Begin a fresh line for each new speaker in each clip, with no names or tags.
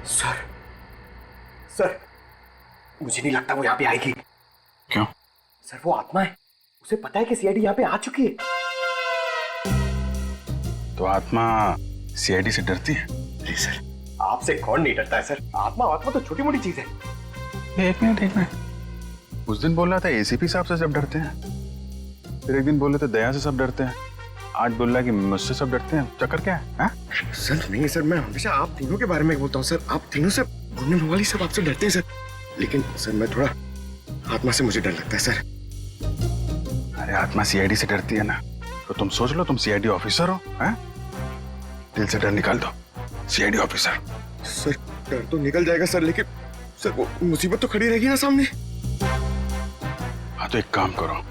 Sir sir, मुझे नहीं लगता वो यहाँ पे आएगी।
क्यों?
सर वो आत्मा है, उसे पता है कि सीआईडी यहाँ पे आ चुकी है।
तो आत्मा सीआईडी से डरती है?
नहीं सर, आपसे कौन नहीं डरता है सर। आत्मा तो छोटी मोटी चीज है।
एक मिनट, उस दिन बोल रहा था एसीपी साहब से सब डरते हैं, फिर एक दिन बोले थे दया से सब डरते हैं, आज बोल रहा है कि मुझसे सब डरते हैं। चक्कर क्या है?
सर नहीं सर, मैं हमेशा आप तीनों के बारे में बोलता हूँ सर। आप तीनों से घूमने वाली सब आपसे डरते हैं सर, लेकिन सर मैं थोड़ा आत्मा से मुझे डर लगता है सर।
अरे आत्मा सीआईडी से डरती है ना, तो तुम सोच लो तुम सीआईडी ऑफिसर हो, हैं? दिल से डर निकाल दो, सीआईडी ऑफिसर।
सर डर तो निकल जाएगा सर, लेकिन सर वो मुसीबत तो खड़ी रहेगी ना सामने।
हाँ तो एक काम करो,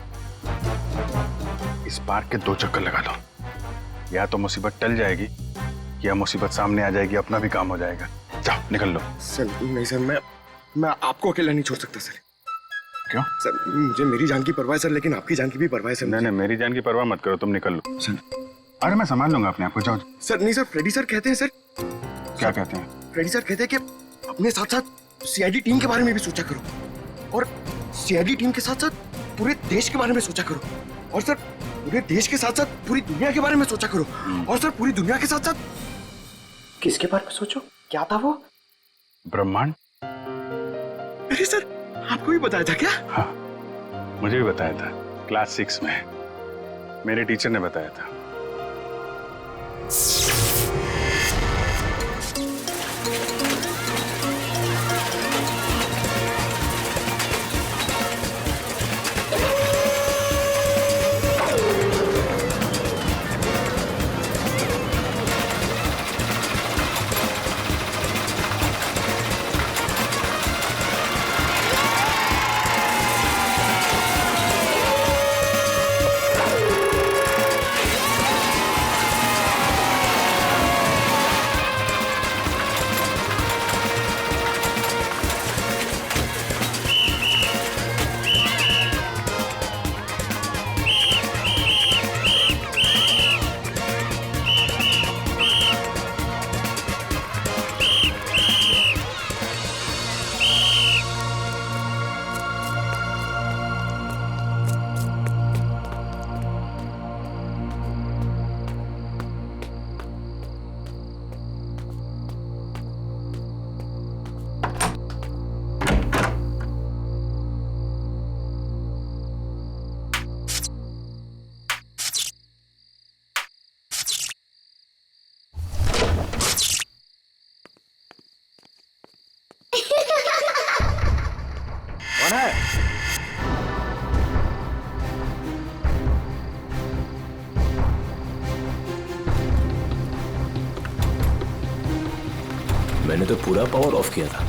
इस पार्क के 2 चक्कर लगा दो, या तो मुसीबत टल जाएगी या मुसीबत सामने आ जाएगी, अपना भी काम हो जाएगा। जाओ निकल लो।
सर नहीं सर, मैं आपको अकेला नहीं छोड़ सकता सर।
क्यों?
सर मुझे मेरी जान की परवाह है सर, लेकिन आपकी जान की भी परवाह है सर।
नहीं, मेरी जान की परवाह मत करो, तुम निकल लो सर। अरे मैं संभाल लूंगा अपने आप को, जाओ।
सर नहीं सर, फ्रेडी सर कहते हैं सर।
क्या कहते हैं?
फ्रेडी सर कहते हैं कि अपने साथ साथ सीआईडी टीम के बारे में भी सोचा करो, और सीआईडी टीम के साथ साथ पूरे देश के बारे में सोचा करो, और सर पूरे देश के साथ साथ पूरी दुनिया के बारे में सोचा करो, और सर पूरी दुनिया के साथ साथ किसके बारे में सोचो? क्या था वो?
ब्रह्मांड।
अरे सर आपको भी बताया था क्या?
हाँ मुझे भी बताया था, क्लास 6 में मेरे टीचर ने बताया था। कौन है?
मैंने तो पूरा पावर ऑफ किया था।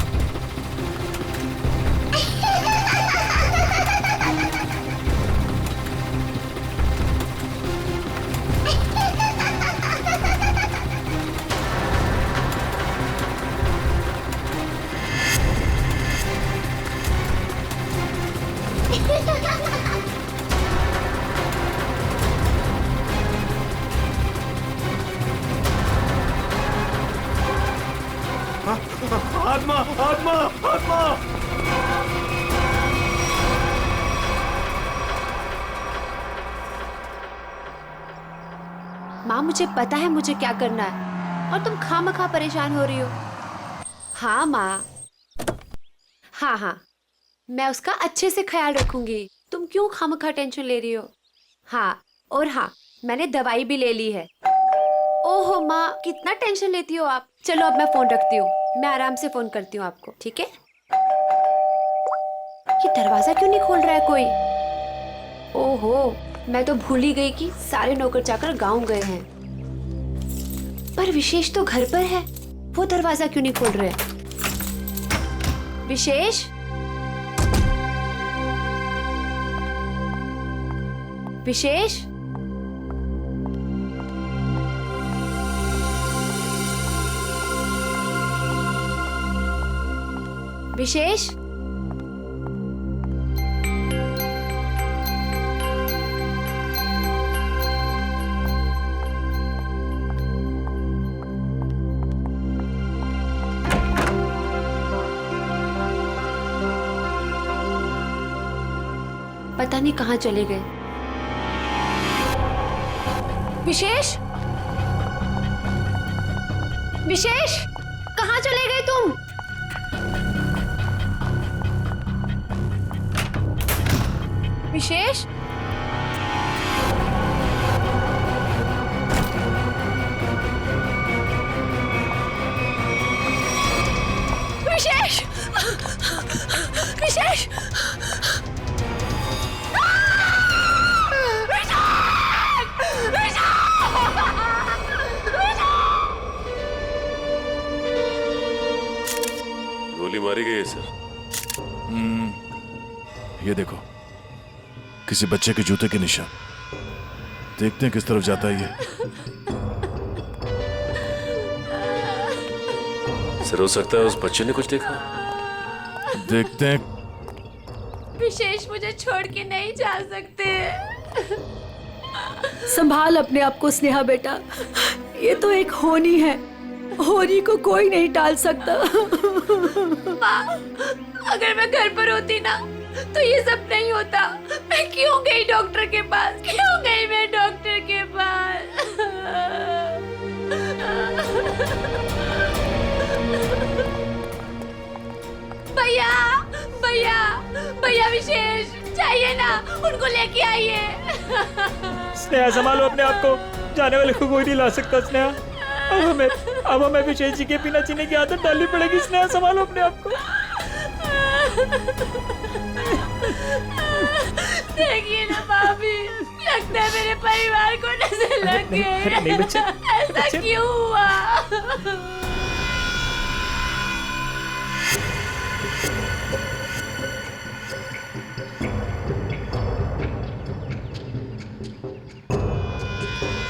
आत्मा आत्मा आत्मा!
माँ मुझे पता है मुझे क्या करना है, और तुम खामखा परेशान हो रही हो। हाँ माँ, हाँ मैं उसका अच्छे से ख्याल रखूंगी। तुम क्यों खामखा टेंशन ले रही हो? हाँ, और हाँ मैंने दवाई भी ले ली है। ओहो माँ, कितना टेंशन लेती हो आप। चलो अब मैं फोन रखती हूँ, मैं आराम से फोन करती हूँ आपको, ठीक है? ये दरवाजा क्यों नहीं खोल रहा है कोई? ओहो, मैं तो भूल ही गई कि सारे नौकर चाकर गांव गए हैं। पर विशेष तो घर पर है, वो दरवाजा क्यों नहीं खोल रहे? विशेष, विशेष, विशेष, पता नहीं कहाँ चले गए। विशेष, विशेष, कहाँ चले गए तुम? विशेष, विशेष, विशेष,
गोली मारी गई है सर।
ये देखो, किसी बच्चे के जूते के निशान। देखते हैं किस तरफ जाता है ये।
सर, हो सकता है उस बच्चे ने कुछ देखा।
देखते हैं।
विशेष, मुझे छोड़ के नहीं जा सकते।
संभाल अपने आप को स्नेहा बेटा, ये तो एक होनी है, होनी को कोई नहीं टाल सकता।
माँ, अगर मैं घर पर होती ना तो ये सब नहीं होता। मैं क्यों गई डॉक्टर के पास? क्यों गई मैं डॉक्टर के पास? भैया, भैया, भैया, विशेष चाहिए ना, उनको लेके आइए।
स्नेहा, संभालो अपने आप को, जाने वाले को कोई नहीं ला सकता। स्नेहा, अब हमें विशेष जी के बिना जीने की आदत डालनी पड़ेगी। स्नेहा, संभालो अपने आप को।
देखिए ना भाभी, लगता है मेरे परिवार को नजर लग गई।
नहीं बच्चे,
ऐसा क्यों हुआ?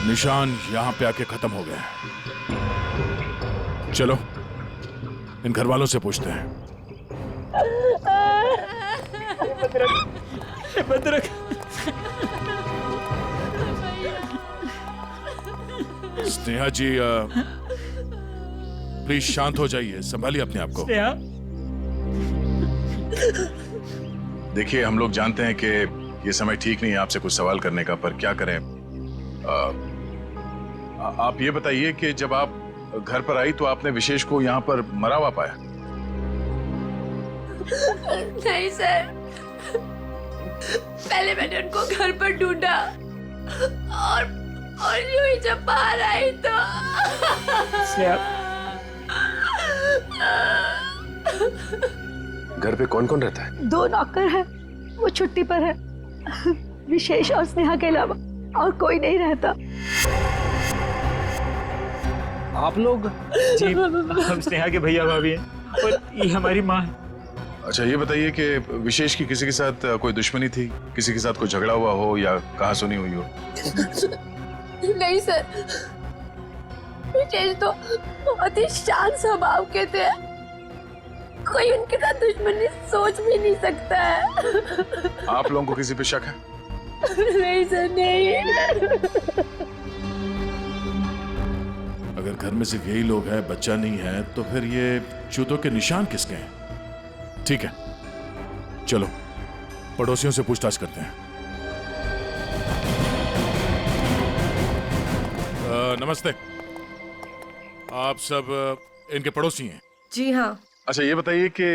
निशान यहां पे आके खत्म हो गए। चलो इन घर वालों से पूछते हैं।
भद्रक,
स्नेहा जी, प्लीज शांत हो जाइए, संभालिए अपने आप को।
स्नेहा,
देखिए, हम लोग जानते हैं कि ये समय ठीक नहीं है आपसे कुछ सवाल करने का, पर क्या करें। आप ये बताइए कि जब आप घर पर आई तो आपने विशेष को यहाँ पर मरा हुआ पाया?
नहीं सर, पहले मैंने उनको घर पर ढूंढा और यूं ही जब बाहर आई तो
स्नेहा,
घर पे कौन कौन रहता है?
2 नौकर है, वो छुट्टी पर है। विशेष और स्नेहा के अलावा और कोई नहीं रहता।
आप लोग? जी, हम स्नेहा के भैया भाभी हैं और ये हमारी माँ है।
अच्छा, ये बताइए कि विशेष की किसी के साथ कोई दुश्मनी थी, किसी के साथ कोई झगड़ा हुआ हो या कहा सुनी हुई हो?
नहीं सर, विशेष तो बहुत ही शांत स्वभाव के थे, कोई उनके साथ दुश्मनी सोच भी नहीं सकता है।
आप लोगों को किसी पे शक है?
नहीं सर, नहीं।
अगर घर में सिर्फ यही लोग हैं, बच्चा नहीं है, तो फिर ये जूतों के निशान किसके हैं? ठीक है, चलो पड़ोसियों से पूछताछ करते हैं। नमस्ते, आप सब इनके पड़ोसी हैं?
जी हाँ
अच्छा, ये बताइए कि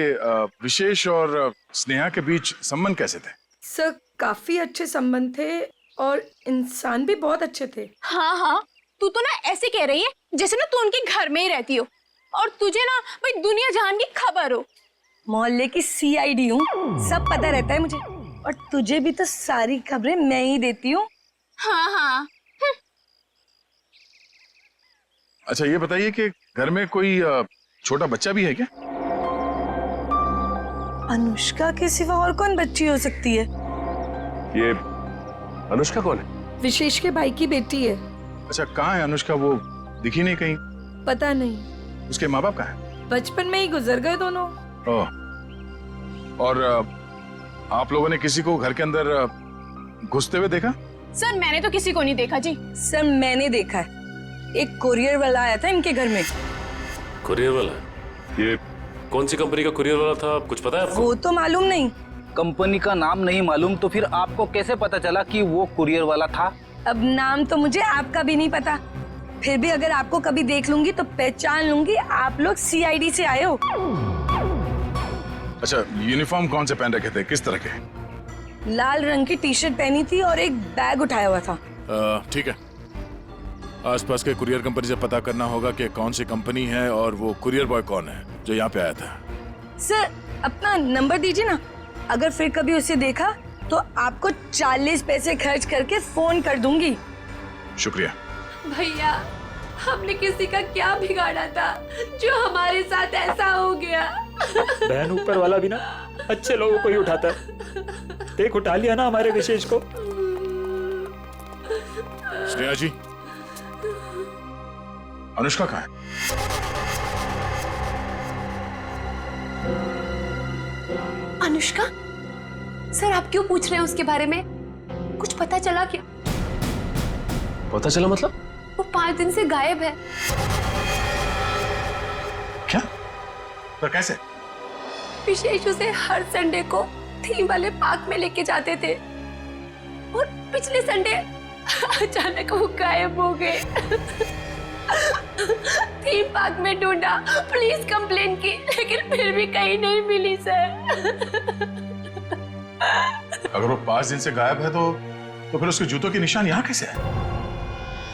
विशेष और स्नेहा के बीच संबंध कैसे थे?
सर, काफी अच्छे संबंध थे और इंसान भी बहुत अच्छे थे।
हाँ हाँ, तू तो ना ऐसे कह रही है जैसे ना तू उनके घर में ही रहती हो और तुझे ना भाई दुनिया जहान की खबर हो।
मोहल्ले की CID हूँ, सब पता रहता है मुझे, और तुझे भी तो सारी खबरें मैं ही देती हूँ।
हाँ हाँ।
अच्छा, ये बताइए कि घर में कोई छोटा बच्चा भी है क्या?
अनुष्का के सिवा और कौन बच्ची हो सकती है?
ये अनुष्का कौन है?
विशेष के भाई की बेटी है।
अच्छा, कहाँ है अनुष्का? वो दिखी नहीं कहीं।
पता नहीं,
उसके माँ बाप कहाँ हैं?
बचपन में ही गुजर गए दोनों।
ओह, और आप लोगों ने किसी को घर के अंदर घुसते हुए देखा?
सर, मैंने तो किसी को नहीं देखा जी।
सर, मैंने देखा है, एक कुरियर वाला आया था इनके घर में।
कुरियर वाला? ये कौन सी कंपनी का कुरियर वाला था, कुछ पता है आपको?
वो तो मालूम नहीं,
कंपनी का नाम नहीं मालूम तो फिर आपको कैसे पता चला कि वो कुरियर वाला था?
अब नाम तो मुझे आपका भी नहीं पता, फिर भी अगर आपको कभी देख लूंगी तो पहचान लूंगी आप लोग सीआईडी से आए हो।
अच्छा, यूनिफॉर्म कौन से पहन रखे थे, किस तरह के?
लाल रंग की टी शर्ट पहनी थी और एक बैग उठाया हुआ था।
ठीक है, आसपास के कुरियर कंपनी से पता करना होगा कि कौन सी कंपनी है और वो कुरियर बॉय कौन है जो यहाँ पे आया था।
सर अपना नंबर दीजिए ना, अगर फिर कभी उसे देखा तो आपको 40 पैसे खर्च करके फोन कर दूंगी।
शुक्रिया।
भैया, हमने किसी का क्या बिगाड़ा था जो हमारे साथ ऐसा हो गया?
बहन, ऊपर वाला भी ना अच्छे लोगों को ही उठाता है। देख, उठा लिया ना हमारे विशेष को।
स्नेहा जी,
अनुष्का कहाँ है?
अनुष्का? सर आप क्यों पूछ रहे हैं उसके बारे में? कुछ पता चला क्या?
पता चला मतलब?
वो 5 दिन से गायब है।
क्या? पर कैसे?
विशेष उसे हर संडे को थीम वाले पार्क में लेके जाते थे और पिछले संडे अचानक वो गायब हो गए। थीम पार्क में ढूंढा, पुलिस कंप्लेन की, लेकिन फिर भी कहीं नहीं मिली सर।
अगर वो 5 दिन से गायब है तो फिर उसके जूतों के निशान यहाँ कैसे है?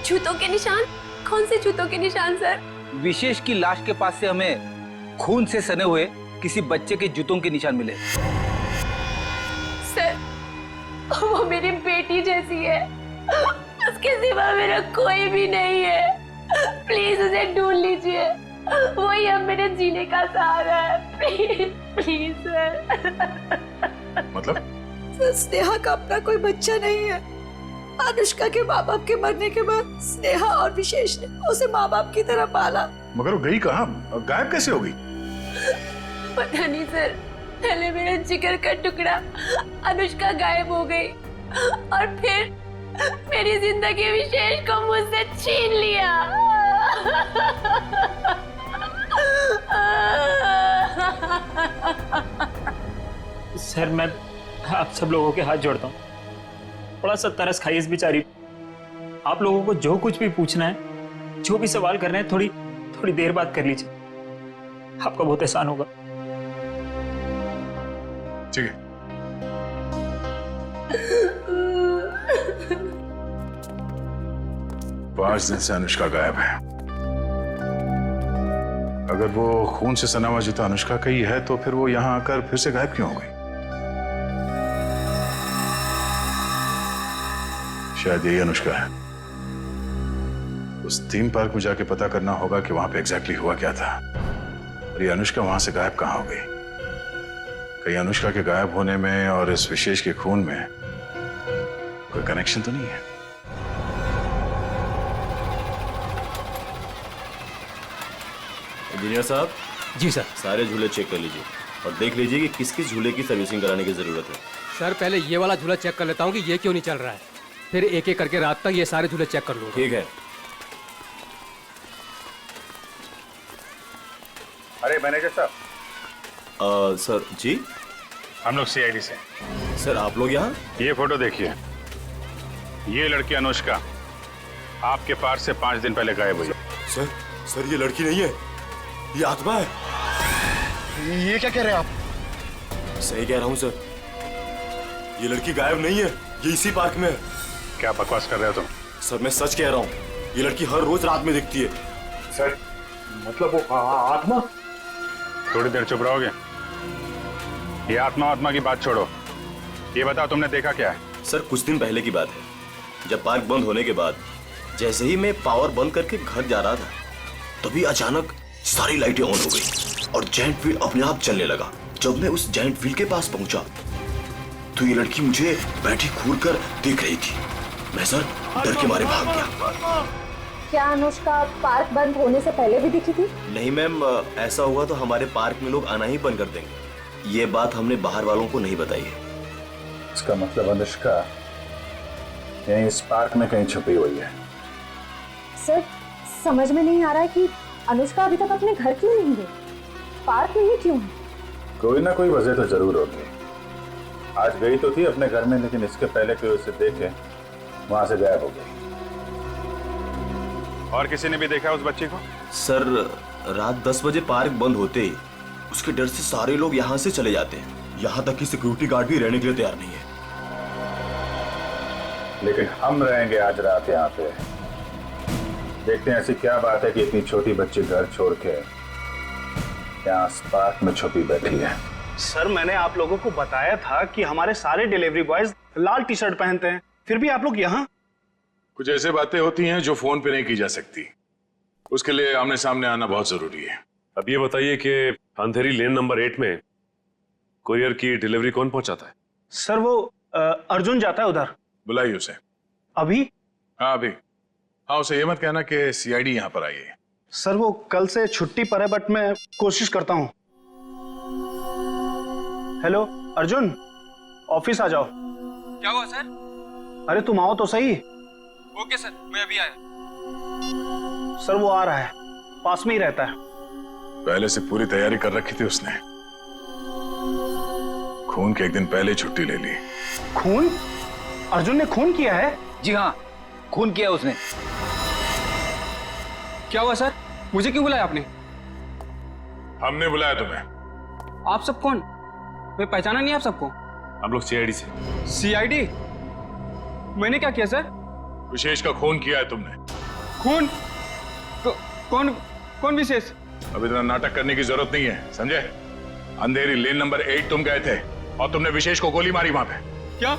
जूतों के निशान? कौन से जूतों के निशान सर?
विशेष की लाश के पास से हमें खून से सने हुए किसी बच्चे के जूतों के निशान मिले।
सर वो मेरी बेटी जैसी है, उसके सिवा मेरा कोई भी नहीं है। प्लीज उसे ढूंढ लीजिए, वही अब मेरे जीने का सहारा है। Please please sir.
मतलब?
सर स्नेहा का अपना कोई बच्चा नहीं है। अनुष्का के माँ बाप के मरने के बाद स्नेहा और विशेष ने उसे माँ बाप की तरह पाला।
मगर वो गई कहाँ? गायब कैसे हो गई?
पता नहीं सर, पहले मेरे जिगर का टुकड़ा अनुष्का गायब हो गई और फिर मेरी जिंदगी विशेष को मुझसे छीन लिया।
सर मैं आप सब लोगों के हाथ जोड़ता हूँ, थोड़ा सा तरस खाइए इस बेचारी। आप लोगों को जो कुछ भी पूछना है, जो भी सवाल करना है, थोड़ी देर बाद कर लीजिए, आपका बहुत एहसान होगा।
ठीक है। 5 दिन से अनुष्का गायब है। अगर वो खून से सना हुआ जूता अनुष्का का ही है तो फिर वो यहाँ आकर फिर से गायब क्यों हो गई? शायद यही अनुष्का है। उस थीम पार्क में जाके पता करना होगा कि वहां पे एग्जैक्टली हुआ क्या था और ये अनुष्का वहां से गायब कहाँ हो गई। कहीं अनुष्का के गायब होने में और इस विशेष के खून में कोई कनेक्शन तो नहीं है?
इंजीनियर साहब।
जी सर।
सारे झूले चेक कर लीजिए और देख लीजिए कि किस किस झूले की सर्विसिंग कराने की जरूरत है।
सर पहले ये वाला झूला चेक कर लेता हूँ कि ये क्यों नहीं चल रहा है, फिर एक एक करके रात तक ये सारे झूले चेक कर लूंगा।
ठीक है।
अरे मैनेजर साहब।
सर जी,
हम लोग सीआईडी से।
सर आप लोग यहाँ?
ये फोटो देखिए, ये लड़की अनुष्का आपके पार्क से 5 दिन पहले गायब हुई।
सर ये लड़की नहीं है, ये आत्मा है।
ये क्या कह रहे हैं आप?
सही कह रहा हूँ सर, ये लड़की गायब नहीं है, ये इसी पार्क में है।
क्या बकवास कर रहे हो तुम?
सर मैं सच कह रहा हूँ, ये लड़की हर रोज रात में दिखती है।
सर मतलब वो आत्मा? थोड़ी देर चुप रहोगे? ये आत्मा की बात छोड़ो, ये बताओ तुमने देखा क्या है?
सर कुछ दिन पहले की बात है, जब पार्क बंद होने के बाद जैसे ही मैं पावर बंद करके घर जा रहा था तभी अचानक सारी लाइटें ऑन हो गई और जायंट व्हील अपने आप चलने लगा। जब मैं उस जायंट व्हील के पास पहुंचा तो ये लड़की मुझे बैठी घूर कर देख रही थी। मैं सर डर के मारे भाग गया।
क्या अनुष्का पार्क बंद होने से पहले भी दिखी थी?
नहीं मैम, ऐसा हुआ तो हमारे पार्क में लोग आना ही बंद कर देंगे। ये बात हमने बाहर वालों को नहीं बताई है।
इसका मतलब अनुष्का यहीं इस पार्क में कहीं छुपी हुई है।
सर समझ में नहीं आ रहा है कि अनुष्का अभी तक अपने घर क्यों नहीं गई, पार्क में ही क्यों है?
कोई ना कोई वजह तो जरूर होगी, आज गई तो थी अपने घर में, लेकिन इसके पहले कोई उसे देखे वहां से गायब हो गई। और किसी ने भी देखा उस बच्ची को?
सर, रात 10 बजे पार्क बंद होते ही उसके डर से सारे लोग यहाँ से चले जाते हैं। यहाँ तक कि सिक्योरिटी गार्ड भी रहने के लिए तैयार नहीं है।
लेकिन हम रहेंगे आज रात यहाँ पे। देखते हैं ऐसी क्या बात है कि इतनी छोटी बच्ची घर छोड़ के यहाँ पार्क में छुपी बैठी है।
सर, मैंने आप लोगों को बताया था कि हमारे सारे डिलीवरी बॉयज लाल टी शर्ट पहनते हैं, फिर भी आप लोग यहाँ।
कुछ ऐसे बातें होती हैं जो फोन पे नहीं की जा सकती, उसके लिए आमने सामने आना बहुत जरूरी है।
अब ये बताइए कि अंधेरी लेन नंबर 8 में कुरियर की डिलीवरी कौन पहुंचाता है?
सर, वो अर्जुन जाता है उधर।
बुलाइए उसे।
अभी?
हाँ अभी। हाँ, उसे ये मत कहना कि सीआईडी यहाँ पर आई है।
सर, वो कल से छुट्टी पर है, बट मैं कोशिश करता हूँ। हेलो अर्जुन, ऑफिस आ जाओ।
क्या हुआ सर?
अरे तुम आओ तो सही।
ओके सर, मैं अभी आया।
सर, वो आ रहा है, पास में ही रहता है।
पहले से पूरी तैयारी कर रखी थी उसने। खून के एक दिन पहले छुट्टी ले ली।
खून? अर्जुन ने खून किया है?
जी हाँ, खून किया उसने।
क्या हुआ सर? मुझे क्यों बुलाया आपने?
हमने बुलाया तुम्हें।
आप सब कौन? मैं पहचाना नहीं आप सबको।
हम लोग सीआईडी से।
सीआईडी? मैंने क्या किया सर?
विशेष का खून किया है तुमने।
खून? कौन कौन विशेष?
अब इतना नाटक करने की जरूरत नहीं है, समझे? अंधेरी लेन नंबर 8 तुम गए थे और तुमने विशेष को गोली मारी वहां पे।
क्या?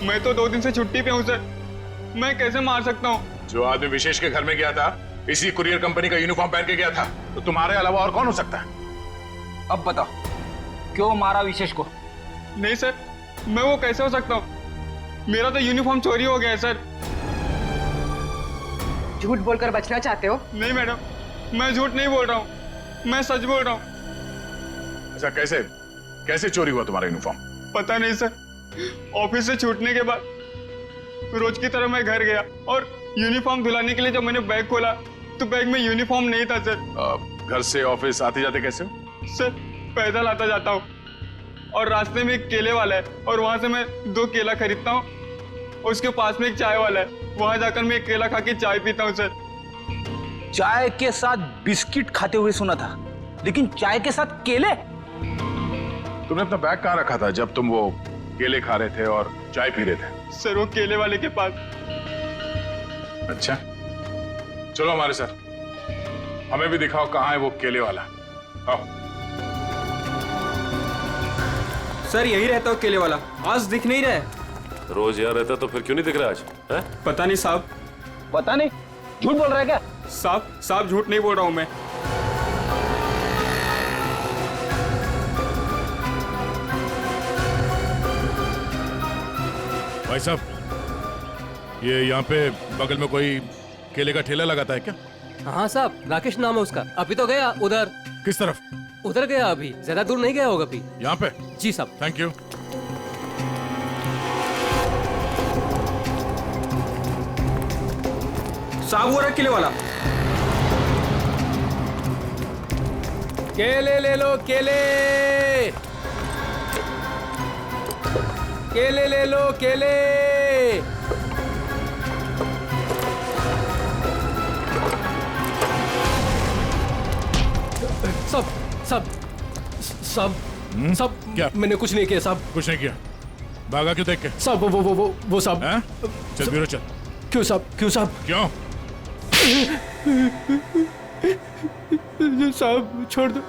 मैं तो 2 दिन से छुट्टी पे हूँ सर, मैं कैसे मार सकता हूँ?
जो आदमी विशेष के घर में गया था इसी कुरियर कंपनी का यूनिफॉर्म पहन के गया था, तो तुम्हारे अलावा और कौन हो सकता है?
अब बताओ, क्यों मारा विशेष को?
नहीं सर, मैं वो कैसे हो सकता हूँ? मेरा तो यूनिफॉर्म चोरी हो गया है सर।
झूठ बोलकर बचना चाहते हो?
नहीं मैडम, मैं झूठ नहीं बोल रहा हूँ, मैं सच बोल रहा हूँ।
ऐसा कैसे कैसे चोरी हुआ तुम्हारा यूनिफॉर्म?
पता नहीं सर, ऑफिस से छूटने के बाद रोज की तरह मैं घर गया और यूनिफॉर्म धुलाने के लिए जब मैंने बैग खोला तो बैग में यूनिफॉर्म नहीं था सर।
घर से ऑफिस आते जाते कैसे हो?
सर, पैदल आता जाता हूँ और रास्ते में एक केले वाला है और वहां से मैं 2 केला खरीदता हूँ। उसके पास में एक चाय वाला है, वहां जाकर मैं एक केला खा के चाय पीता हूँ सर।
चाय के साथ बिस्किट खाते हुए सुना था, लेकिन चाय के साथ केले?
तुमने अपना बैग कहाँ रखा था जब तुम वो केले खा रहे थे और चाय पी रहे थे?
सर, वो केले वाले के पास।
अच्छा, चलो हमारे साथ, हमें भी दिखाओ कहाँ है वो केले वाला। आओ।
सर, यही रहता हो केले वाला, आज दिख नहीं रहा है।
रोज यहाँ रहता तो फिर क्यों नहीं दिख रहा आज? है?
पता नहीं साहब।
पता नहीं, झूठ बोल रहा है क्या?
साहब झूठ नहीं बोल रहा हूँ मैं।
भाई साहब, ये यहाँ पे बगल में कोई केले का ठेला लगाता है क्या?
हाँ साहब, राकेश नाम है उसका। अभी तो गया उधर।
किस तरफ?
उधर गया, अभी ज्यादा दूर नहीं गया होगा अभी।
यहाँ पे?
जी साहब।
Thank you.
साहब, वो रहा केले वाला। केले ले लो, केले केले ले लो, केले। सब
क्या?
मैंने कुछ नहीं किया साहब।
कुछ नहीं किया? भागा क्यों देख के?
साहब वो साहब।
चल ब्यूरो चल।
क्यों साहब?
क्यों?
साहब छोड़ दो।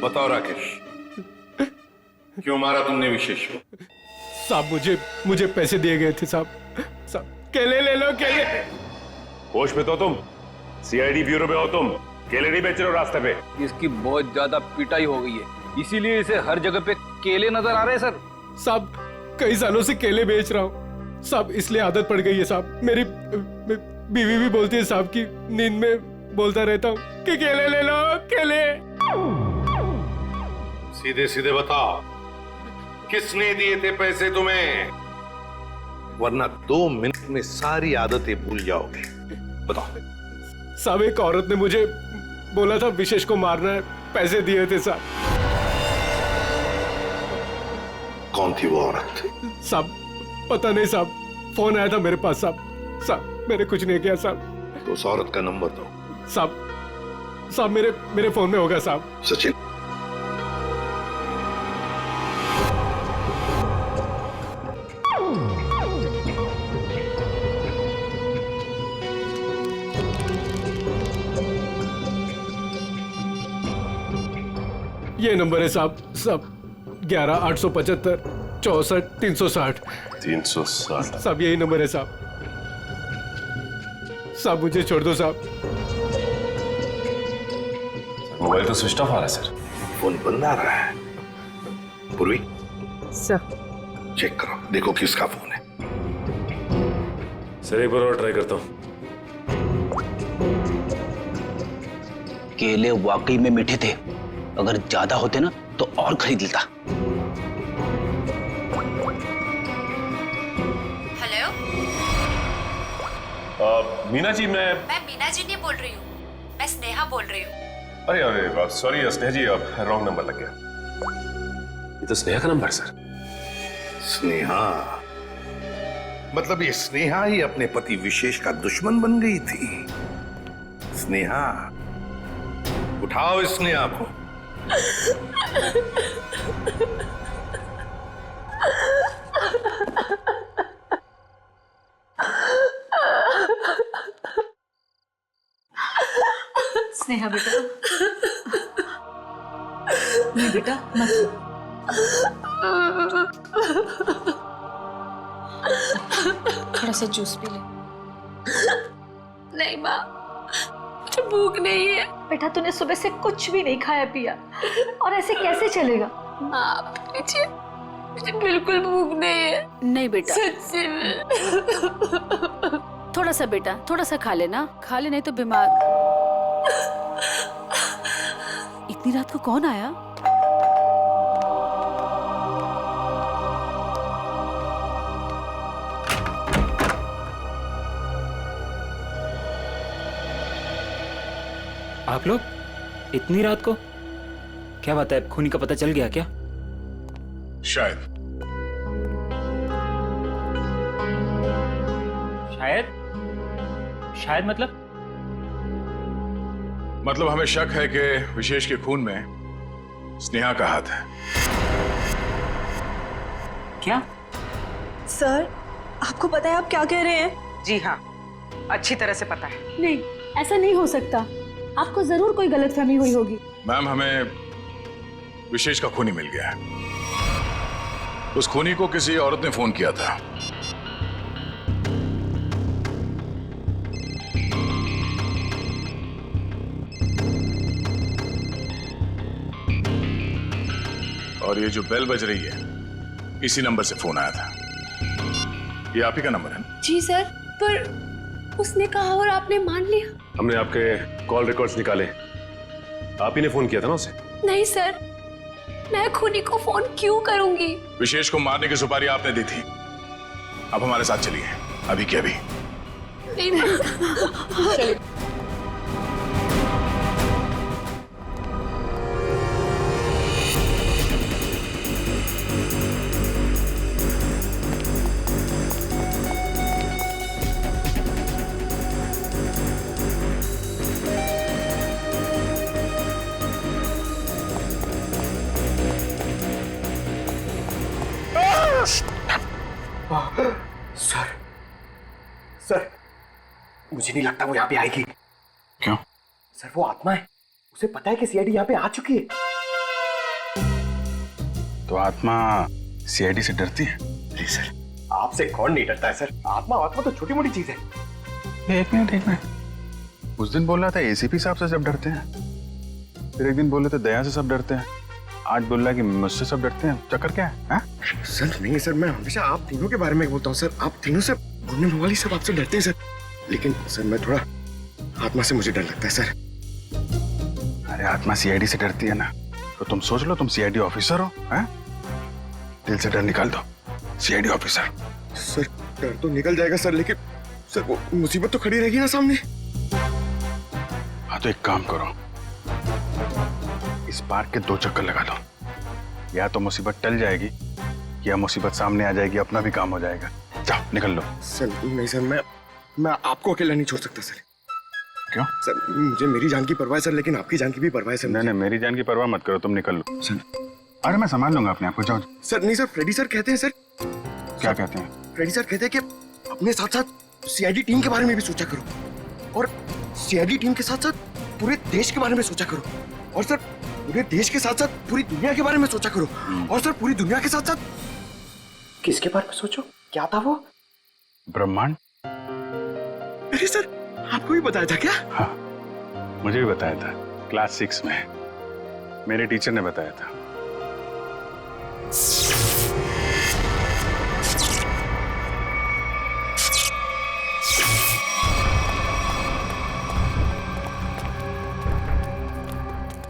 बताओ राकेश, क्यों मारा तुमने विशेष को?
साहब, मुझे पैसे दिए गए थे साहब। केले ले लो, केले।
होश में तो तुम? सीआईडी ब्यूरो में हो तुम? केले नहीं बेच रहे हो रास्ते पे?
इसकी बहुत ज्यादा पिटाई हो गई है, इसीलिए इसे हर जगह पे केले नजर आ रहे हैं सर।
साहब, कई सालों से केले बेच रहा हूँ साहब, इसलिए आदत पड़ गई है साहब। मेरी बीवी भी बोलती है साहब की नींद में बोलता रहता हूँ कि केले ले लो, केले।
सीधे सीधे बताओ, किसने दिए थे पैसे तुम्हें? वरना 2 मिनट में सारी आदतें भूल जाओगे। बताओ।
साहब एक औरत ने मुझे बोला था विशेष को मारना है, पैसे दिए थे साहब।
कौन थी वो औरत?
साहब पता नहीं साहब, फोन आया था मेरे पास साहब मैंने कुछ नहीं किया साहब।
तो उस औरत का नंबर दो।
साहब मेरे फोन में होगा साहब।
सचिन,
ये नंबर है साहब 11 875 64 360।
360।
साहब यही नंबर है साहब। साहब मुझे छोड़ दो साहब।
मोबाइल तो स्विच ऑफ आ रहा है सर। फोन बंद आ रहा है। पूर्वी
सर
चेक करो, देखो किसका फोन है।
सर एक बार और ट्राई करता हूँ।
केले वाकई में मीठे थे, अगर ज्यादा होते ना तो और खरीद लेता।
हेलो,
मीना जी मैं
मीना जी नहीं बोल रही हूँ, मैं स्नेहा बोल रही हूँ।
अरे अरे सॉरी स्नेहा जी, रॉन्ग नंबर लग गया। ये तो स्नेहा का नंबर सर।
स्नेहा? मतलब ये स्नेहा ही अपने पति विशेष का दुश्मन बन गई थी। स्नेहा, उठाओ इस स्नेहा को।
स्नेहा बेटा, नहीं बेटा मत।
थोड़ा सा जूस पी ले।
नहीं माँ, मुझे भूख नहीं है। बेटा तूने सुबह से कुछ भी नहीं खाया पिया, और ऐसे कैसे चलेगा?
माँ मुझे बिल्कुल भूख नहीं है।
नहीं बेटा,
सच्ची में।
थोड़ा सा बेटा, थोड़ा सा खा लेना, खा ले नहीं तो बीमार। इतनी रात को कौन आया?
आप लोग इतनी रात को? क्या बात है, खूनी का पता चल गया क्या?
शायद।
शायद
मतलब हमें शक है कि विशेष के खून में स्नेहा का हाथ है।
क्या?
सर आपको पता है आप क्या कह रहे हैं?
जी हाँ, अच्छी तरह से पता है।
नहीं, ऐसा नहीं हो सकता। आपको जरूर कोई गलतफहमी हुई होगी।
मैम, हमें विशेष का खूनी मिल गया है। उस खूनी को किसी औरत ने फोन किया था। और ये जो बेल बज रही है, इसी नंबर से फोन आया था। ये आप ही का नंबर है ना?
जी सर, पर उसने कहा और आपने मान लिया।
हमने आपके कॉल रिकॉर्ड्स निकाले, आप ही ने फोन किया था ना उसे?
नहीं सर, मैं खूनी को फोन क्यों करूंगी?
विशेष को मारने की सुपारी आपने दी थी। अब हमारे साथ चलिए, अभी के अभी।
नहीं।
सर, मुझे नहीं लगता वो यहाँ पे आएगी।
क्यों?
सर वो आत्मा है, उसे पता है कि सीआईडी यहाँ पे आ चुकी है।
तो आत्मा सीआईडी से डरती है?
नहीं सर, आपसे कौन नहीं डरता है सर। आत्मा तो छोटी मोटी चीज है।
एक मिनट। उस दिन बोल रहा था एसीपी साहब से सब डरते हैं, फिर एक दिन बोल रहे थे दया से सब डरते हैं, आज बोल रहा है कि मुझसे सब डरते हैं। चक्कर क्या है?
सर नहीं सर, मैं हमेशा आप तीनों के बारे में बोलता हूँ सर। आप तीनों से गुंडे वाली सब आपसे डरते हैं सर। लेकिन सर मैं थोड़ा आत्मा से मुझे डर लगता है सर।
अरे आत्मा सीआईडी से डरती है ना, तो तुम सोच लो तुम सीआईडी ऑफिसर हो, हैं? दिल से डर निकाल दो, सीआईडी ऑफिसर।
सर डर तो निकल जाएगा सर, लेकिन सर वो मुसीबत तो खड़ी रहेगी ना सामने।
हाँ तो एक काम करो, इस पार्क के 2 चक्कर लगा दो, या तो मुसीबत टल जाएगी या मुसीबत सामने आ जाएगी, अपना भी काम हो जाएगा। जाओ निकल लो।
सर नहीं सर, मैं आपको अकेला नहीं छोड़ सकता सर।
क्यों?
सर मुझे मेरी जान की परवाह है सर, लेकिन आपकी जान की भी परवाह है सर।
नहीं, मेरी जान की परवाह मत करो, तुम निकल लो।
सर
अरे मैं संभाल लूंगा अपने आप को, जाओ।
सर नहीं सर, फ्रेडी सर कहते हैं सर।
क्या कहते हैं?
फ्रेडी सर कहते हैं कि अपने साथ साथ सीआईडी टीम के बारे में भी सोचा करो, और सीआईडी टीम के साथ साथ पूरे देश के बारे में सोचा करो, और सर पूरे देश के साथ साथ पूरी दुनिया के बारे में सोचा करो, और सर पूरी दुनिया के साथ साथ किसके बारे में सोचो? क्या था वो?
ब्रह्मांड।
अरे सर आपको भी बताया था क्या?
हाँ मुझे भी बताया था, क्लास 6 में मेरे टीचर ने बताया था।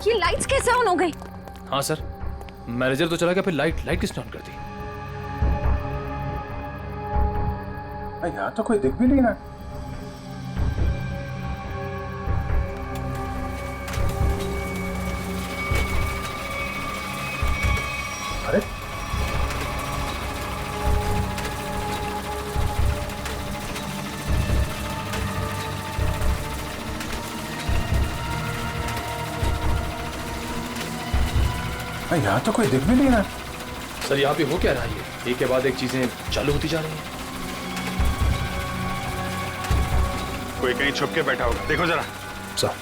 ये लाइट्स कैसे ऑन हो गई?
हाँ सर, मैनेजर तो चला गया, फिर लाइट किसने ऑन कर दी?
यहाँ तो कोई दिख भी नहीं रहा। अरे यहाँ तो कोई दिख भी नहीं रहा।
सर यहाँ पे हो क्या रहा है? एक के बाद एक चीजें चालू होती जा रही हैं।
कोई कहीं छुप के बैठा होगा, देखो जरा।
सर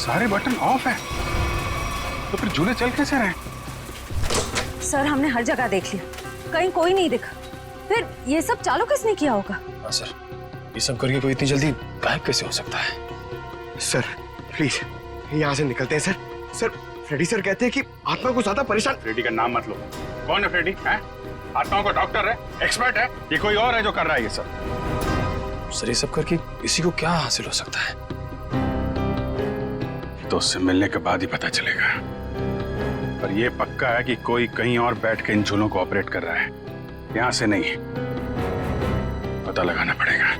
सारे बटन ऑफ है, तो फिर झूले चल कैसे रहे?
सर हमने हर जगह देख लिया, कहीं कोई नहीं दिखा। फिर ये सब चालू किसने किया होगा?
हाँ सर, ये सब करके कोई इतनी जल्दी गायब कैसे हो सकता है?
सर प्लीज यहाँ से निकलते हैं सर। सर फ्रेडी सर कहते हैं कि आत्मा को ज्यादा परेशान।
फ्रेडी का नाम मत लो। कौन है फ्रेडी? है आत्माओं का डॉक्टर है, एक्सपर्ट है, ये कोई और है जो कर रहा है ये सब?
सर ये सब करके इसी को क्या हासिल हो सकता है?
तो उससे मिलने के बाद ही पता चलेगा। पर यह पक्का है कि कोई कहीं और बैठ के इन झूलों को ऑपरेट कर रहा है, यहां से नहीं। पता लगाना पड़ेगा।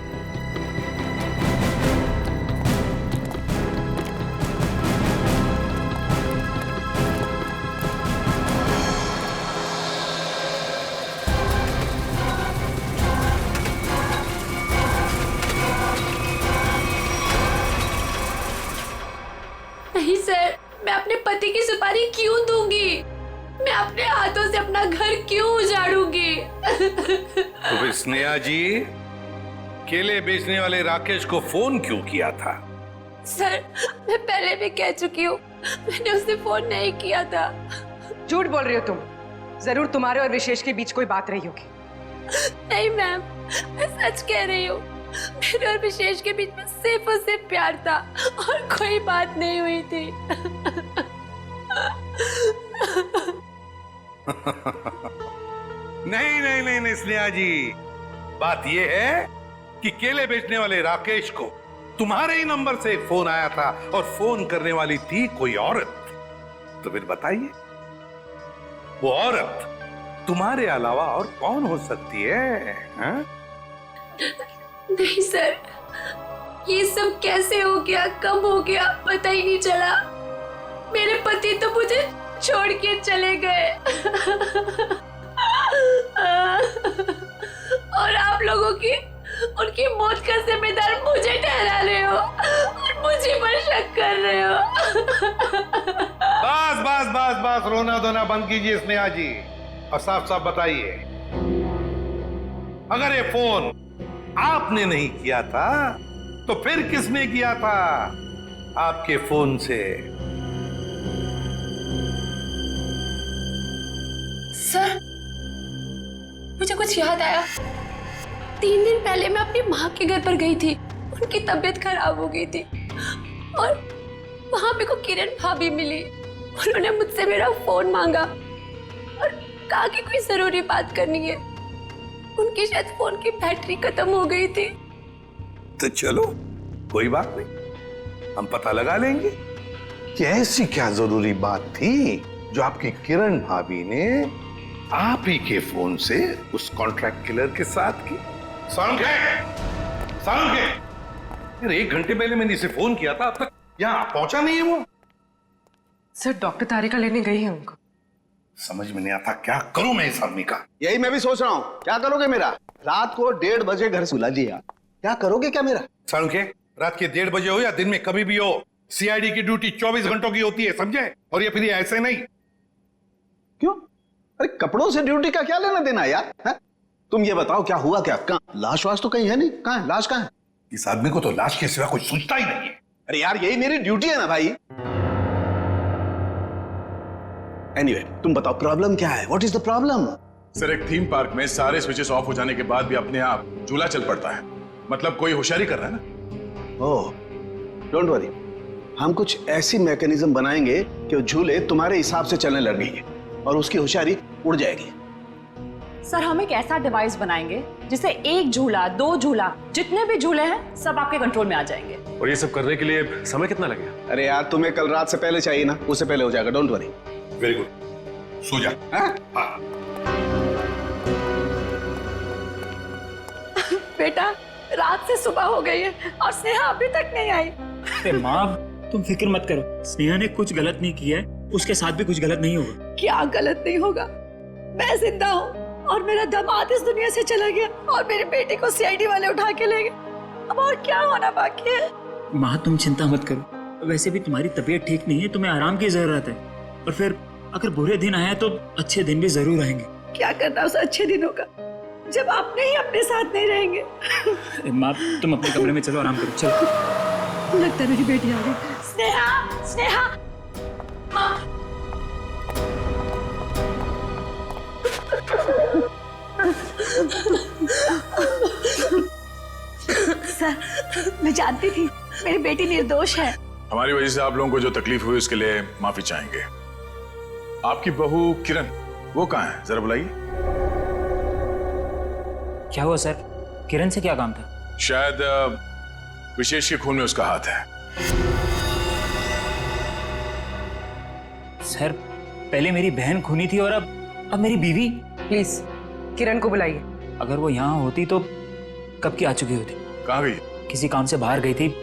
नहीं सर, मैं अपने पति की सुपारी क्यों दूंगी? मैं अपने हाथों से अपना घर क्यों उजाड़ूंगी?
तो फिर स्नेहा जी केले बेचने वाले राकेश को फोन क्यों किया था?
सर मैं पहले भी कह चुकी हूँ, मैंने उसे फोन नहीं किया था।
झूठ बोल रही हो तुम। जरूर तुम्हारे और विशेष के बीच कोई बात रही होगी।
नहीं मैम, मैं सच कह रही हूँ। मेरे और विशेष के बीच में सिर्फ और सिर्फ प्यार था और कोई बात नहीं हुई थी।
नहीं नहीं नहीं नहीं स्नेहा जी, बात यह है कि केले बेचने वाले राकेश को तुम्हारे ही नंबर से फोन आया था और फोन करने वाली थी कोई औरत। तो फिर बताइए, वो औरत तुम्हारे अलावा और कौन हो सकती है? हा?
नहीं सर, ये सब कैसे हो गया, कब हो गया, पता ही नहीं चला। मेरे पति तो मुझे छोड़ के चले गए और आप लोगों की उनकी मौत का जिम्मेदार मुझे ठहरा रहे हो और मुझे पर शक कर रहे हो।
बस बस बस बस, रोना धोना बंद कीजिए स्नेहा जी, और साफ साफ बताइए, अगर ये फोन आपने नहीं किया था तो फिर किसने किया था? आपके फोन से।
सर, मुझे कुछ याद आया। 3 दिन पहले मैं अपनी माँ के घर पर गई थी। उनकी तबीयत खराब हो गई थी और वहां पे को किरण भाभी मिली। उन्होंने मुझसे मेरा फोन मांगा और कहा कि कोई जरूरी बात करनी है। उनकी शायद फोन की बैटरी खत्म हो गई थी।
तो चलो, कोई बात नहीं, हम पता लगा लेंगे कि ऐसी क्या जरूरी बात थी जो आपकी किरण भाभी ने आप ही के फोन से उस कॉन्ट्रैक्ट किलर के साथ की। साउंड है। अरे 1 घंटे पहले मैंने इसे फोन किया था, अब तक यहाँ पहुंचा नहीं है वो।
सर, डॉक्टर तारिका लेने गई है उनको।
समझ में नहीं आता क्या करूं मैं इस आदमी का।
यही मैं भी सोच रहा हूँ, क्या करोगे मेरा? रात को 1:30 बजे घर से बुला दिया, क्या करोगे क्या मेरा?
साउंड के रात के 1:30 बजे हो या दिन में कभी भी हो, सीआईडी की ड्यूटी 24 घंटों की होती है, समझे? और ये फिर ऐसे नहीं।
क्यों? अरे कपड़ों से ड्यूटी का क्या लेना देना यार? है? तुम ये बताओ क्या हुआ क्या? कहाँ लाश वाश तो कहीं है नहीं, कहाँ है लाश? कहाँ है?
इस आदमी को तो लाश के सिवा कुछ सोचता ही नहीं है।
अरे यार यही मेरी ड्यूटी है ना भाई। एनीवे, तुम बताओ प्रॉब्लम क्या है? What is the problem?
Sir, एक थीम पार्क में सारे स्विचेस ऑफ हो जाने के बाद भी अपने आप झूला चल पड़ता है। मतलब कोई होशियारी कर रहा है ना।
ओह, डोंट वरी, हम कुछ ऐसी मैकेनिज्म बनाएंगे कि वो झूले तुम्हारे हिसाब से चलने लगेंगे और उसकी होशियारी उड़ जाएगी।
सर, हम एक ऐसा डिवाइस बनाएंगे जिससे 1 झूला, 2 झूला, जितने भी झूले हैं सब आपके कंट्रोल में आ जाएंगे।
और ये सब करने के लिए समय कितना लगेगा?
अरे यार, तुम्हें कल रात से पहले चाहिए ना, उससे पहले हो जाएगा, डोंट वरी।
वेरी गुड, सो जा। हाँ?
बेटा, रात से सुबह हो गई है और स्नेहा अभी तक नहीं आई।
अरे माँ, तुम फिक्र मत करो। स्नेहा ने कुछ गलत नहीं किया है, उसके साथ भी कुछ गलत नहीं होगा।
क्या गलत नहीं होगा? मैं जिंदा हूँ और मेरा दामाद इस दुनिया से चला गया और मेरी बेटी को सीआईडी वाले उठा के ले गए। अब और क्या होना बाकी है?
माँ, तुम चिंता मत करो। वैसे भी तुम्हारी तबीयत ठीक नहीं है, तुम्हें आराम की जरूरत है। और फिर अगर बुरे दिन आए तो अच्छे दिन भी जरूर आएंगे।
क्या करना उस अच्छे दिनों का जब आपने ही अपने साथ नहीं रहेंगे।
माँ, तुम अपने कमरे में चलो, आराम करो, चलो।
लगता है मेरी बेटी आ गई। स्नेहा, स्नेहा, माँ। सर, मैं जानती थी मेरी बेटी निर्दोष है।
हमारी वजह से आप लोगों को जो तकलीफ हुई उसके लिए माफी चाहेंगे। आपकी बहू किरण, वो कहाँ है? जरा बुलाइए।
क्या हुआ सर? किरण से क्या काम था?
शायद विशेष के खून में उसका हाथ है।
सर, पहले मेरी बहन खूनी थी और अब मेरी बीवी।
प्लीज किरण को बुलाइए।
अगर वो यहाँ होती तो कब की आ चुकी होती।
कहाँ गई?
किसी काम से बाहर गई थी,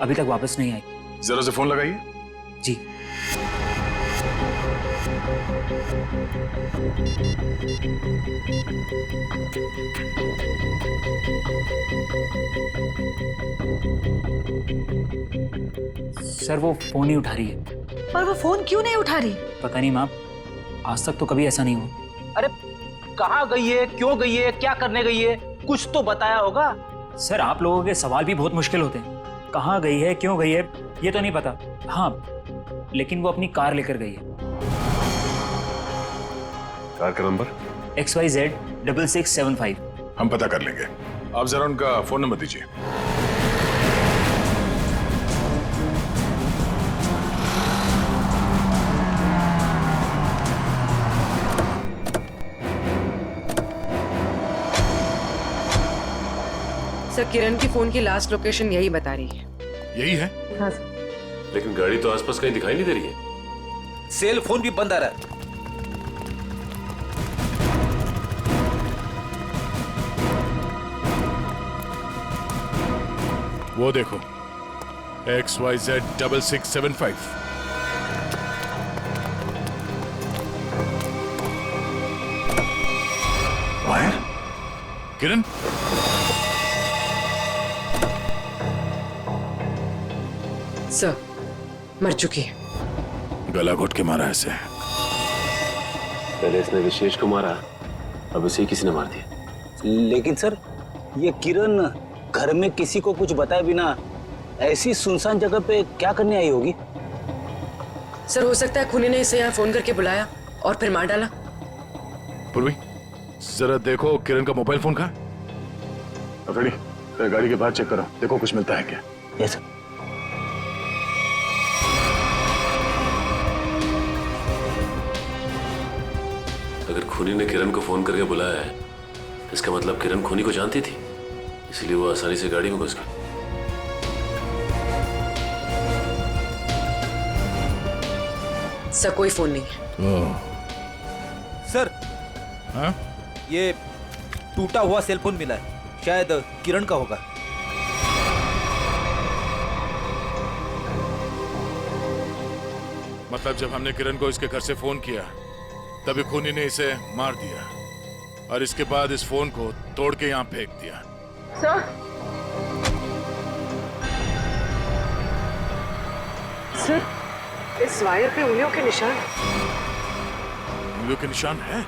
अभी तक वापस नहीं आई।
जरा से फोन लगाइए।
जी। सर, वो फोन नहीं उठा रही है।
पर वो फोन क्यों नहीं उठा रही?
पता नहीं माँ, आज तक तो कभी ऐसा नहीं हुआ।
अरे कहाँ गई है, क्यों गई है, क्या करने गई है, कुछ तो बताया होगा।
सर, आप लोगों के सवाल भी बहुत मुश्किल होते हैं। कहाँ गई है, क्यों गई है, ये तो नहीं पता। हाँ, लेकिन वो अपनी कार लेकर गई है।
कार का नंबर?
XYZ 6675।
हम पता कर लेंगे। आप जरा उनका फोन नंबर दीजिए।
सर, किरण की फोन की लास्ट लोकेशन यही बता रही है।
यही है?
हाँ।
लेकिन गाड़ी तो आसपास कहीं दिखाई नहीं दे रही है।
सेल फोन भी बंद आ रहा है।
वो देखो, XYZ 6675। वायर? किरण?
सर, मर चुकी है।
गला घोट के मारा ऐसे।
पहले इसने विशेष को मारा, अब इसे किसी ने मार दिया।
लेकिन सर, ये किरण घर में किसी को कुछ बताए बिना ऐसी सुनसान जगह पे क्या करने आई होगी?
सर हो सकता है खूनी ने इसे यहाँ फोन करके बुलाया और फिर मार डाला।
पूर्वी जरा देखो किरण का मोबाइल फोन कहाँ?
अफरीदी, गाड़ी के बाहर चेक करो, देखो कुछ मिलता है क्या।
Yes sir.
अगर खूनी ने किरण को फोन करके बुलाया है, इसका मतलब किरण खूनी को जानती थी, इसलिए वो आसानी से गाड़ी में घुस गई।
सर कोई फोन नहीं है।
सर
हाँ?
ये टूटा हुआ सेल फोन मिला है, शायद किरण का होगा।
मतलब जब हमने किरण को इसके घर से फोन किया तभी खूनी ने इसे मार दिया और इसके बाद इस फोन को तोड़ के यहाँ फेंक दिया।
सर सर इस वायर पे उंगलियों के निशान।
उंगलियों के निशान है?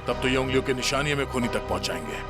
तब तो ये उंगलियों के निशान ही हमें खूनी तक पहुंचाएंगे।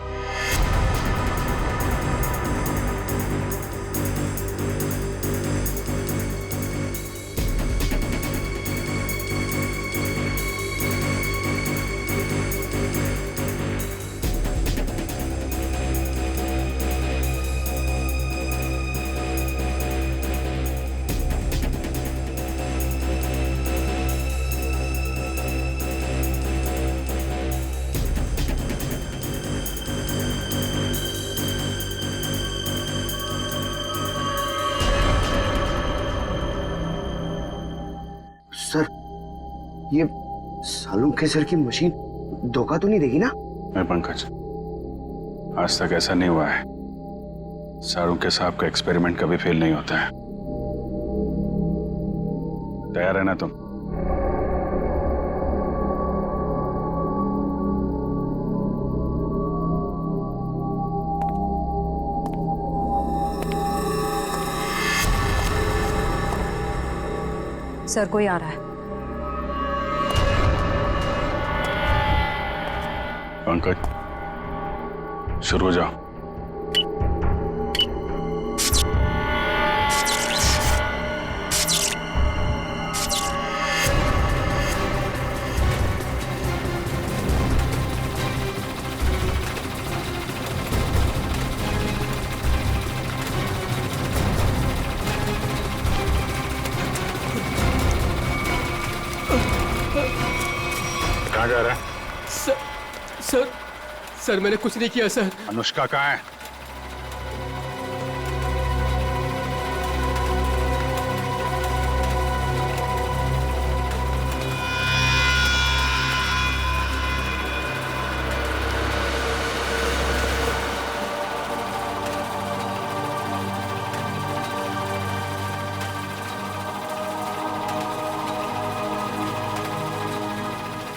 सर ये सालू के सर की मशीन धोखा तो नहीं देगी ना?
मैं पंकज, आज तक ऐसा नहीं हुआ है। सारूके साहब का एक्सपेरिमेंट कभी फेल नहीं होता है। तैयार है ना तुम?
सर कोई आ रहा है।
पंकज शुरू हो जाओ। कहाँ जा रहा है?
सर मैंने कुछ नहीं किया सर।
अनुष्का कहाँ है?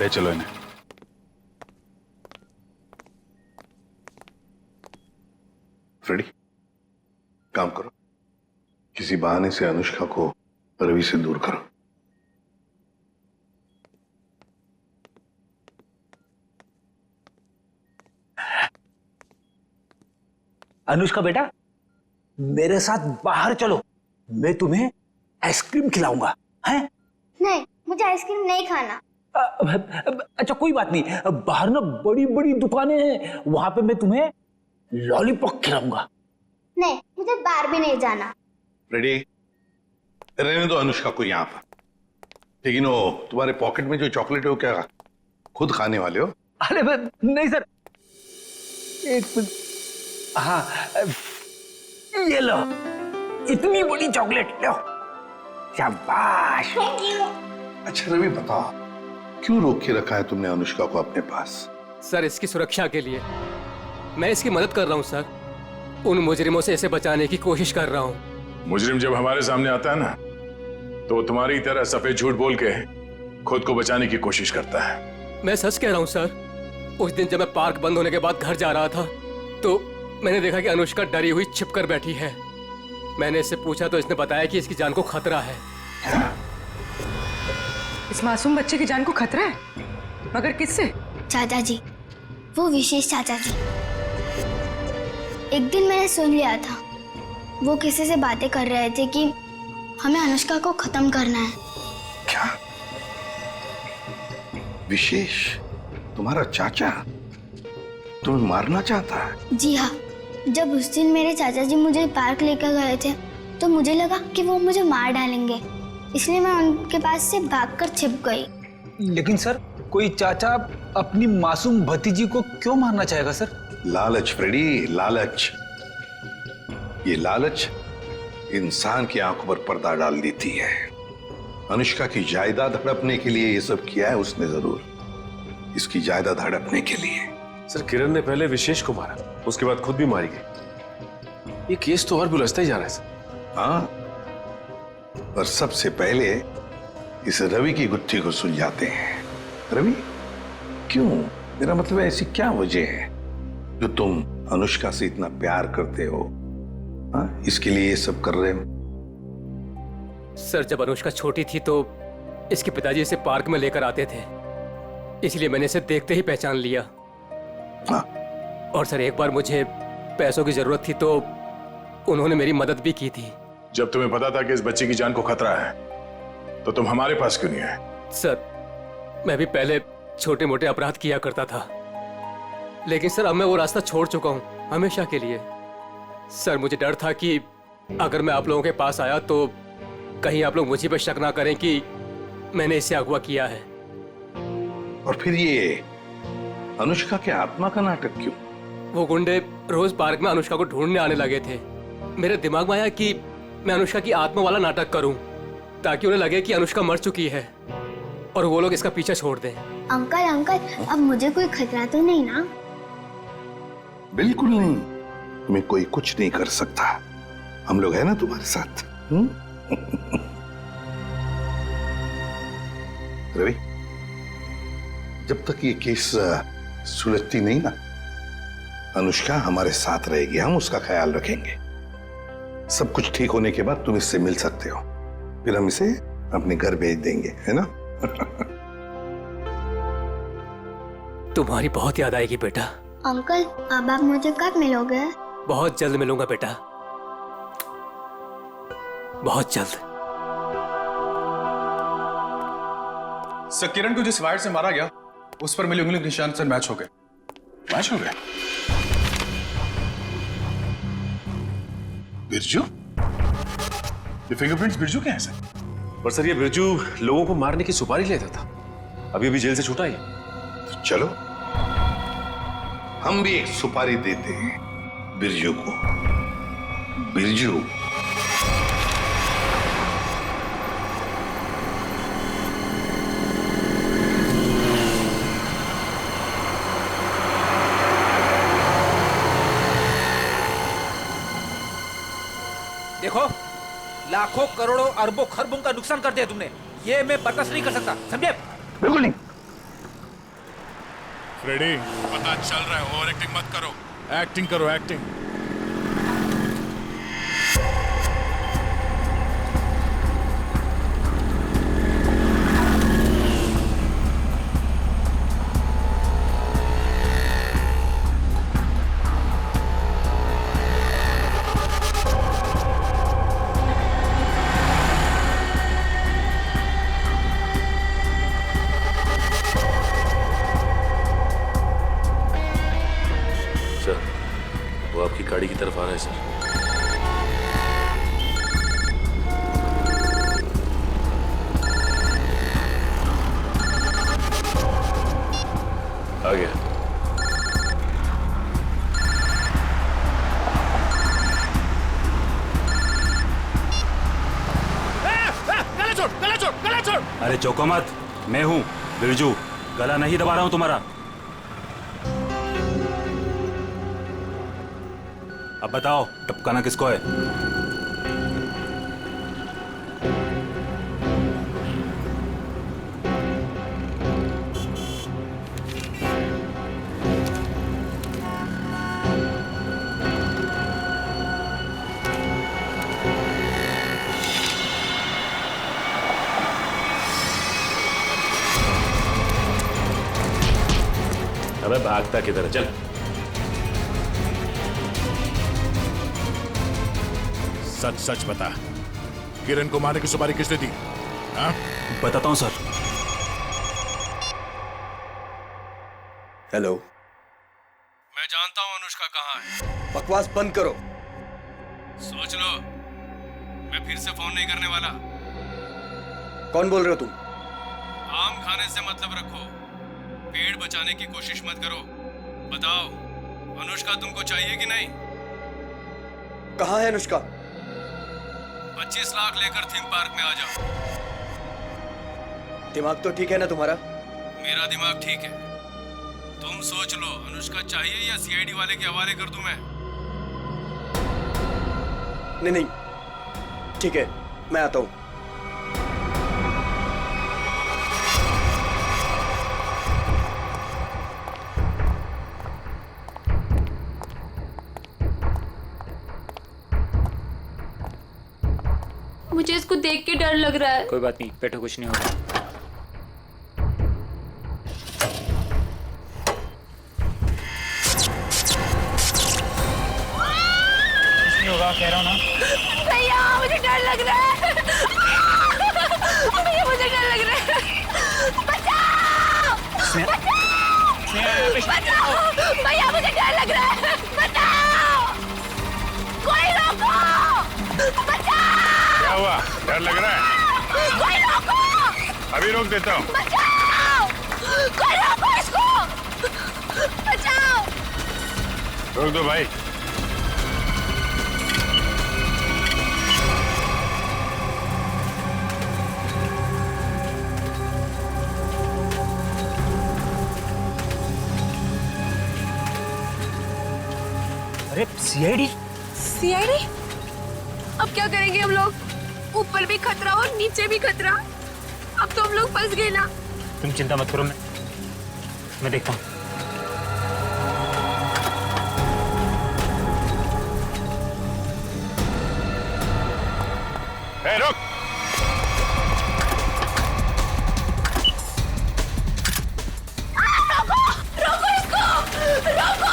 ले चलो इन्हें।
फ्रेडी, काम करो, किसी बहाने से अनुष्का को रवि से दूर करो।
अनुष्का बेटा, मेरे साथ बाहर चलो, मैं तुम्हें आइसक्रीम खिलाऊंगा। हैं?
नहीं, मुझे आइसक्रीम नहीं खाना।
अच्छा कोई बात नहीं, बाहर ना बड़ी बड़ी दुकानें हैं, वहां पे मैं तुम्हें लॉलीपॉप खिलाऊंगा।
नहीं, मुझे बाहर भी नहीं जाना।
रेडी, रहने दो अनुष्का को यहाँ पर। लेकिन वो तुम्हारे पॉकेट में जो चॉकलेट है वो क्या खुद खाने वाले हो?
अरे नहीं सर, एक हाँ, ये लो, इतनी बड़ी चॉकलेट लो, शाबाश।
अच्छा रवि बताओ, क्यों रोक के रखा है तुमने अनुष्का को अपने पास?
सर इसकी सुरक्षा के लिए मैं इसकी मदद कर रहा हूँ सर। उन मुजरिमों से इसे बचाने की कोशिश कर रहा हूँ।
मुजरिम जब हमारे सामने आता है ना, तो वो तुम्हारी तरह सफेद झूठ बोल के खुद को बचाने की कोशिश करता है।
मैं सच कह रहा हूँ सर। उस दिन जब मैं पार्क बंद होने के बाद घर जा रहा था तो मैंने देखा कि अनुष्का डरी हुई छिपकर बैठी है। मैंने इससे पूछा तो इसने बताया कि इसकी जान को खतरा है।
इस मासूम बच्चे की जान को खतरा है? मगर किससे?
चाचा जी, वो विशेष चाचा जी। एक दिन मैंने सुन लिया था वो किसी से बातें कर रहे थे कि हमें अनुष्का को खत्म करना है।
क्या? विशेष, तुम्हारा चाचा तुम्हें मारना चाहता है?
जी हाँ, जब उस दिन मेरे चाचा जी मुझे पार्क लेकर गए थे तो मुझे लगा कि वो मुझे मार डालेंगे, इसलिए मैं उनके पास से भागकर छिप गई।
लेकिन सर, कोई चाचा अपनी मासूम भतीजी को क्यों मारना चाहेगा सर?
लालच फ्रेडी, लालच। ये लालच इंसान की आंखों पर पर्दा डाल देती है। अनुष्का की जायदाद हड़पने के लिए ये सब किया है उसने, जरूर इसकी जायदाद हड़पने के लिए।
सर, किरण ने पहले विशेष को मारा, उसके बाद खुद भी मारी गई। ये केस तो और भी उलझता ही जा रहा है सर।
हाँ, पर सबसे पहले इस रवि की गुत्थी को सुलझाते हैं। रवि, क्यों? मेरा मतलब है, ऐसी क्या वजह है जो तुम अनुष्का से इतना प्यार करते हो? हाँ, इसके लिए ये सब कर रहे हो?
सर, जब अनुष्का छोटी थी तो इसके पिताजी इसे पार्क में लेकर आते थे, इसलिए मैंने इसे देखते ही पहचान लिया।
हाँ।
और सर, एक बार मुझे पैसों की जरूरत थी तो उन्होंने मेरी मदद भी की थी।
जब तुम्हें पता था कि इस बच्चे की जान को खतरा है तो तुम हमारे पास क्यों नहीं आए?
सर, मैं भी पहले छोटे मोटे अपराध किया करता था, लेकिन सर अब मैं वो रास्ता छोड़ चुका हूं हमेशा के लिए। सर, मुझे डर था कि अगर मैं आप लोगों के पास आया तो कहीं आप लोग मुझे पर शक ना करें कि मैंने इसे अगवा किया है।
और फिर ये अनुष्का के आत्मा का नाटक क्यों?
वो गुंडे रोज पार्क में अनुष्का को ढूंढने आने लगे थे। मेरे दिमाग में आया कि मैं अनुष्का की आत्मा वाला नाटक करूं ताकि उन्हें लगे कि अनुष्का मर चुकी है और वो लोग इसका पीछा छोड़ दें।
अंकल अंकल, अब मुझे कोई खतरा तो नहीं ना?
बिल्कुल नहीं, तुम्हें कोई कुछ नहीं कर सकता। हम लोग हैं ना तुम्हारे साथ। रवि, जब तक ये केस सुलझती नहीं ना, अनुष्का हमारे साथ रहेगी, हम उसका ख्याल रखेंगे। सब कुछ ठीक होने के बाद तुम इससे मिल सकते हो, फिर हम इसे अपने घर भेज देंगे, है ना?
तुम्हारी बहुत याद आएगी बेटा।
अंकल, अब आप मुझे कब मिलोगे?
बहुत जल्द मिलूंगा बेटा, बहुत जल्द।
सर, किरण को जिस वायर से मारा गया उस पर मिले उंगली के निशान सर मैच हो गए।
मैच हो गए? बिरजू? ये फिंगरप्रिंट्स बिरजू के हैं सर?
पर सर, ये बिरजू लोगों को मारने की सुपारी लेता था, अभी अभी जेल से छूटा ही।
तो चलो हम भी एक सुपारी देते हैं बिरजू को। बिरजू,
देखो, लाखों करोड़ों अरबों खरबों का नुकसान कर दिया तुमने, ये मैं बर्दाश्त नहीं कर सकता, समझे?
बिल्कुल नहीं।
फ्रेडी, पता चल रहा है, ओवर एक्टिंग मत करो। एक्टिंग करो, एक्टिंग।
वो आपकी गाड़ी की तरफ आ रहा है सर। आ गया।
गला छोड़। अरे चौको मत, मैं हूं बिरजू, गला नहीं दबा रहा हूं तुम्हारा। अब बताओ, टपकाना किसको है?
अबे भागता किधर, चल।
सच सच बता, किरण को मारने की सुपारी किसने दी? हाँ?
बताता हूँ सर।
हेलो।
मैं जानता हूँ अनुष्का कहाँ है।
बकवास बंद करो।
सोच लो, मैं फिर से फोन नहीं करने वाला।
कौन बोल रहे हो तुम?
आम खाने से मतलब रखो, पेड़ बचाने की कोशिश मत करो। बताओ, अनुष्का तुमको चाहिए कि नहीं?
कहाँ है अनुष्का?
25 लाख लेकर थीम पार्क में आ जाओ।
दिमाग तो ठीक है ना तुम्हारा?
मेरा दिमाग ठीक है। तुम सोच लो, अनुष्का चाहिए या सीआईडी वाले के हवाले कर दूं मैं?
नहीं, ठीक है, मैं आता हूँ।
मुझे इसको देख के डर लग रहा है।
कोई बात नहीं, बैठो, कुछ नहीं होगा। होगा, कह रहा हूँ ना।
भैया मुझे डर लग रहा है। भैया मुझे डर लग रहा है। बचाओ! बचाओ! भैया मुझे डर लग रहा है। बचाओ! कोई रोको! बचाओ!
क्या हुआ? डर लग रहा है?
कोई रोको!
अभी रोक देता हूँ।
बचाओ! कोई रोको इसको! बचाओ!
रोक दो भाई।
अरे सीआईडी?
सीआईडी? अब क्या करेंगे हम लोग? ऊपर भी खतरा और नीचे भी खतरा। अब तो हम लोग फंस गए ना।
तुम चिंता मत करो, मैं देखता हूँ।
रुक!
रोको इसको! रोको!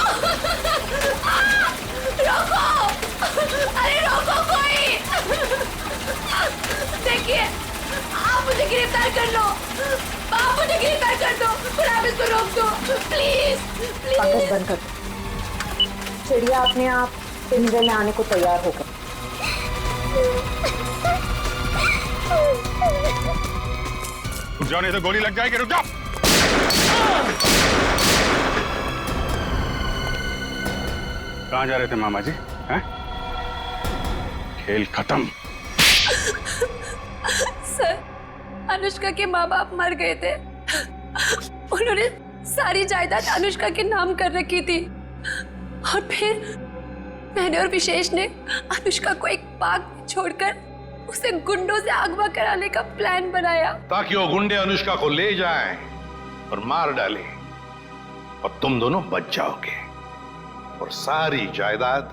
रोको! अरे रोको कोई! देखिए, आप मुझे गिरफ्तार कर लो। आप मुझे गिरफ्तार कर दो और आप इसको रोक दो, प्लीज प्लीज।
बाकस बंद कर दो। चिड़िया अपने आप पिंजरे में आने को तैयार हो गई।
रुक जाओ, नहीं तो गोली लग जाएगी। रुक जाओ। कहाँ जा रहे थे मामा जी? हैं? खेल खत्म।
सर, अनुष्का के माँ बाप मर गए थे। उन्होंने सारी जायदाद अनुष्का के नाम कर रखी थी और फिर मैंने और विशेष ने अनुष्का को एक पार्क में छोड़कर उसे गुंडों से अगवा कराने का प्लान बनाया
ताकि वो गुंडे अनुष्का को ले जाएं और मार डाले और तुम दोनों बच जाओगे और सारी जायदाद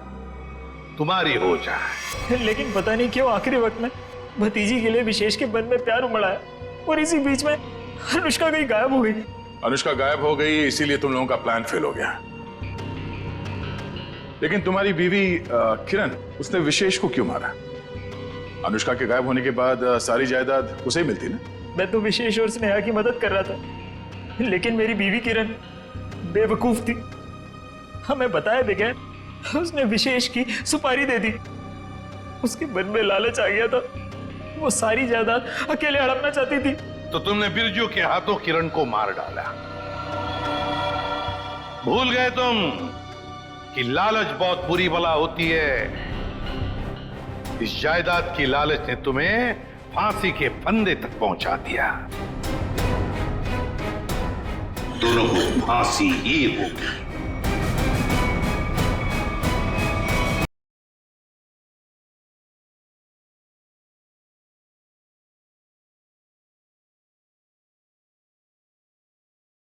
तुम्हारी हो जाए।
लेकिन पता नहीं क्यों आखिरी वक्त में भतीजी के लिए विशेष के मन में प्यार उमड़ा है और इसी बीच में अनुष्का कहीं गायब हो गई।
अनुष्का गायब हो गई, इसीलिए तुम लोगों का प्लान फेल हो गया। लेकिन तुम्हारी बीवी किरण, उसने विशेष को क्यों मारा? अनुष्का के गायब होने के बाद सारी जायदाद उसे ही मिलती ना।
मैं तो विशेष और स्नेहा की मदद कर रहा था, लेकिन मेरी बीवी किरण बेवकूफ थी। हमें बताया बगैर उसने विशेष की सुपारी दे दी। उसके मन में लालच आ गया था, वो सारी जायदाद अकेले हड़पना चाहती थी।
तो तुमने बिरजू के हाथों किरण को मार डाला। भूल गए तुम कि लालच बहुत बुरी बला होती है। इस जायदाद की लालच ने तुम्हें फांसी के फंदे तक पहुंचा दिया। दोनों को फांसी ही होगी।